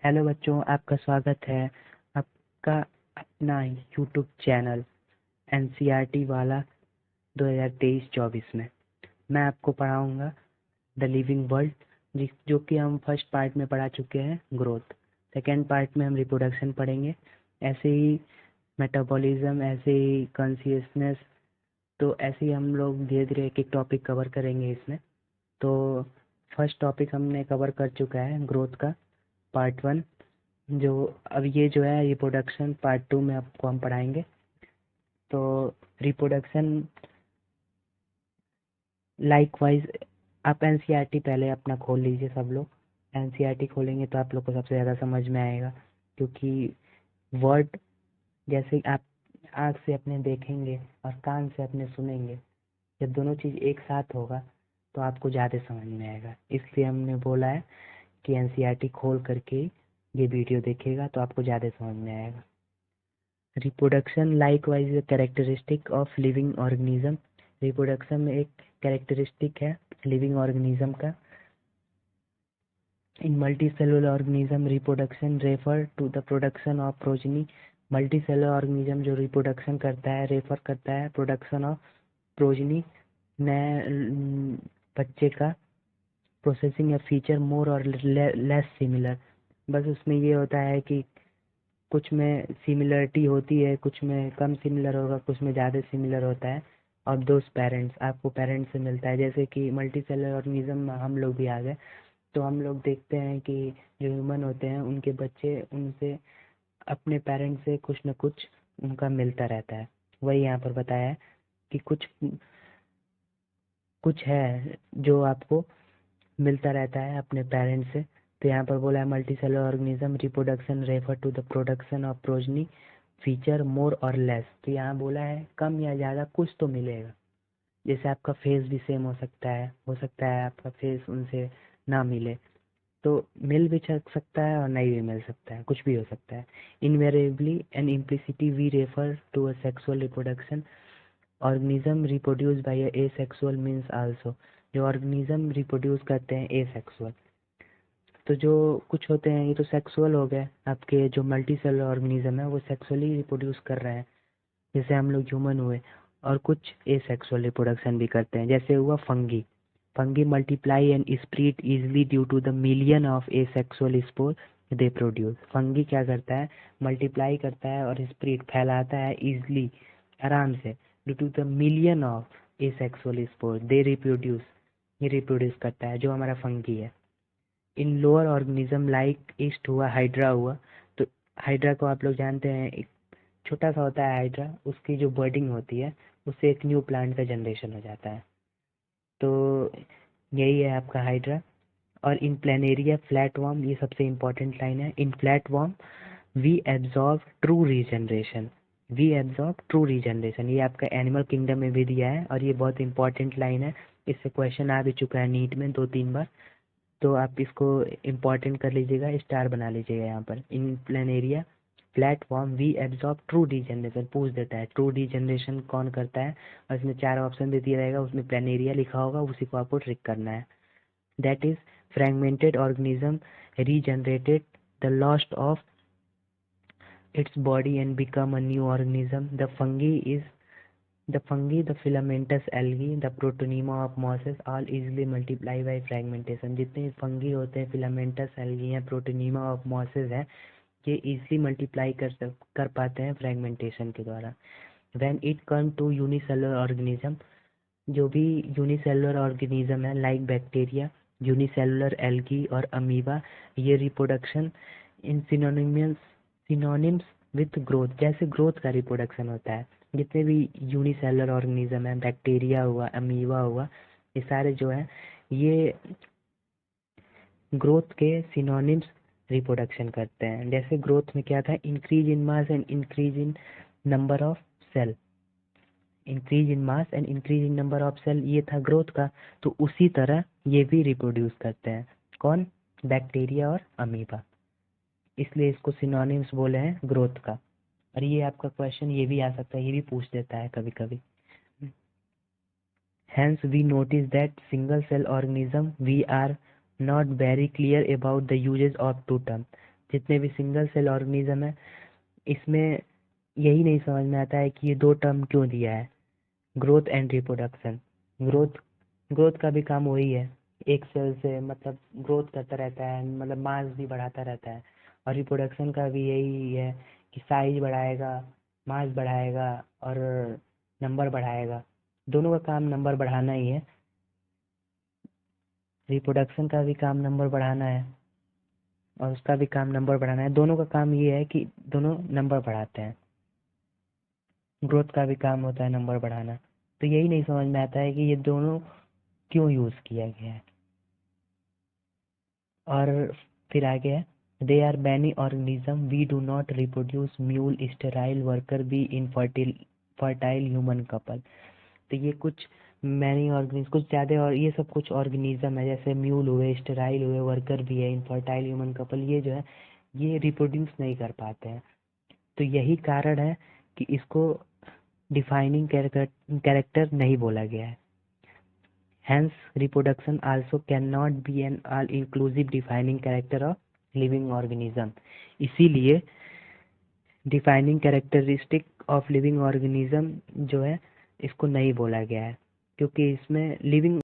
Hello बच्चों, आपका स्वागत है आपका अपना यूट्यूब चैनल एनसीईआरटी वाला 2023-24 में। मैं आपको पढ़ाऊंगा द लिविंग वर्ल्ड, जो कि हम फर्स्ट पार्ट में पढ़ा चुके हैं ग्रोथ। सेकेंड पार्ट में हम रिप्रोडक्शन पढ़ेंगे, ऐसे ही मेटाबॉलिज्म, ऐसे ही कॉन्शियसनेस। तो ऐसे ही हम लोग धीरे धीरे एक एक टॉपिक कवर करेंगे इसमें। तो फर्स्ट टॉपिक हमने कवर कर चुका है ग्रोथ का, पार्ट 1। जो अब ये जो है रिप्रोडक्शन पार्ट 2 में आपको हम पढ़ाएंगे। तो रिप्रोडक्शन लाइकवाइज आप एनसीईआरटी पहले अपना खोल लीजिए। सब लोग एनसीईआरटी खोलेंगे तो आप लोग को सबसे ज़्यादा समझ में आएगा, क्योंकि वर्ड जैसे आप आँख से अपने देखेंगे और कान से अपने सुनेंगे, जब दोनों चीज़ एक साथ होगा तो आपको ज़्यादा समझ में आएगा। इसलिए हमने बोला है कि एनसीईआरटी खोल करके ये वीडियो देखिएगा तो आपको ज़्यादा समझ में आएगा। Reproduction likewise is characteristic of living organism. Reproduction में एक कैरेक्टरिस्टिक है लिविंग ऑर्गेनिज्म का। In multicellular organism reproduction refer to the production of progeny. Multicellular organism जो रिप्रोडक्शन करता है रेफर करता है प्रोडक्शन ऑफ प्रोजनी, नए बच्चे का। प्रोसेसिंग या feature more or less similar. बस उसमें ये होता है कि कुछ में सिमिलरिटी होती है, कुछ में कम सिमिलर होगा, कुछ में ज़्यादा सिमिलर होता है। और दोस्त पेरेंट्स आपको पेरेंट्स से मिलता है, जैसे कि मल्टी सेलुलर ऑर्गेनिज्म में हम लोग भी आ गए। तो हम लोग देखते हैं कि जो ह्यूमन होते हैं उनके बच्चे उनसे अपने पेरेंट्स से कुछ न कुछ उनका मिलता रहता है। वही यहाँ पर बताया है कि कुछ कुछ है जो आपको मिलता रहता है अपने पेरेंट्स से। तो यहाँ पर बोला है multicellular organism reproduction refer to the production of progeny feature more or less. तो यहाँ बोला है कम या ज़्यादा कुछ तो मिलेगा। जैसे आपका फेस भी सेम हो सकता है आपका फेस उनसे ना मिले, तो मिल भी सकता है और नहीं भी मिल सकता है, कुछ भी हो सकता है। Invariably and implicitly we refer to a sexual reproduction. Organism reproduce by a sexual means also. जो ऑर्गेनिज्म रिप्रोड्यूस करते हैं ए सेक्सुअल, तो जो कुछ होते हैं ये तो सेक्सुअल हो गए। आपके जो मल्टी सेलुलर ऑर्गेनिज्म है वो सेक्सुअली रिप्रोड्यूस कर रहे हैं, जैसे हम लोग ह्यूमन हुए। और कुछ ए सेक्सुअल रिप्रोडक्शन भी करते हैं, जैसे हुआ fungi. Fungi multiply and spread easily due to the million of asexual spore they produce. Fungi क्या करता है, मल्टीप्लाई करता है और स्प्रीड फैलाता है इजली, आराम से, due to the million of asexual spore they reproduce. ये रिप्रोड्यूस करता है जो हमारा फंगी है। In lower organism like yeast हुआ, हाइड्रा हुआ। तो हाइड्रा को आप लोग जानते हैं, एक छोटा सा होता है हाइड्रा, उसकी जो बर्डिंग होती है उससे एक न्यू प्लांट का जनरेशन हो जाता है। तो यही है आपका हाइड्रा। और इन प्लेनेरिया फ्लैट वॉर्म, ये सबसे इम्पोर्टेंट लाइन है, in flatworm we absorb true regeneration. We absorb true regeneration, ये आपका एनिमल किंगडम में भी दिया है और ये बहुत इंपॉर्टेंट लाइन है। इससे क्वेश्चन आ भी चुका है नीट में 2-3 बार, तो आप इसको इम्पोर्टेंट कर लीजिएगा, स्टार बना लीजिएगा यहाँ पर। In planaria platform we absorb true degeneration पूछ देता है, ट्रू डीजनरेशन कौन करता है, और इसमें 4 ऑप्शन दे दिया रहेगा, उसमें प्लेनेरिया लिखा होगा, उसी को आपको ट्रिक करना है। That is fragmented organism regenerated the lost of its body and become a new organism. The fungi, the filamentous algae, the protonema of mosses all easily multiply by fragmentation. जितने fungi होते हैं, filamentous algae हैं, protonema of mosses हैं, ये easily multiply कर पाते हैं fragmentation के द्वारा। When it comes to unicellular organism, जो भी यूनिसेलुलर ऑर्गेनिज्म है लाइक बैक्टीरिया, यूनिसेलुलर एल्गी और अमीबा, ये reproduction in synonyms with growth, जैसे ग्रोथ का रिप्रोडक्शन होता है। जितने भी यूनिसेलुलर ऑर्गेनिज्म है, बैक्टीरिया हुआ, अमीबा हुआ, ये सारे जो है ये ग्रोथ के सिनोनिम्स रिप्रोडक्शन करते हैं। जैसे ग्रोथ में क्या था, increase in mass and increase in number of cell. Increase in mass and increase in number of cell, ये था ग्रोथ का। तो उसी तरह ये भी रिप्रोड्यूस करते हैं, कौन, बैक्टीरिया और अमीबा, इसलिए इसको सिनोनिम्स बोले हैं ग्रोथ का। और ये आपका क्वेश्चन ये भी आ सकता है, ये भी पूछ देता है कभी कभी। Hence we notice that single cell organism we are not very clear about the uses of two terms. जितने भी सिंगल सेल ऑर्गेनिज्म है इसमें यही नहीं समझ में आता है कि ये दो टर्म क्यों दिया है, ग्रोथ एंड रिप्रोडक्शन। ग्रोथ का भी काम वही है, एक सेल से मतलब ग्रोथ करता रहता है, मतलब मास भी बढ़ाता रहता है। और रिप्रोडक्शन का भी यही है कि साइज बढ़ाएगा, मास बढ़ाएगा और नंबर बढ़ाएगा। दोनों का काम नंबर बढ़ाना ही है। रिप्रोडक्शन का भी काम नंबर बढ़ाना है और उसका भी काम नंबर बढ़ाना है। दोनों का काम ये है कि दोनों नंबर बढ़ाते हैं। ग्रोथ का भी काम होता है नंबर बढ़ाना। तो यही नहीं समझ में आता है कि ये दोनों क्यों यूज़ किया गया है। और फिर आगे है, there are many organism we do not reproduce mule sterile worker bee infertile human couple. तो ये कुछ मैनी ऑर्गेनिज्म, कुछ ज़्यादा, और ये सब कुछ ऑर्गेनिज्म है जैसे म्यूल हुए, स्टेराइल हुए, वर्कर भी है, इनफर्टाइल ह्यूमन कपल, ये जो है ये रिप्रोड्यूस नहीं कर पाते हैं। तो यही कारण है कि इसको डिफाइनिंग कैरेक्टर नहीं बोला गया है। Hence, reproduction also cannot be an all-inclusive defining character of living organism. इसीलिए defining characteristic of living organism जो है इसको नहीं बोला गया है, क्योंकि इसमें लिविंग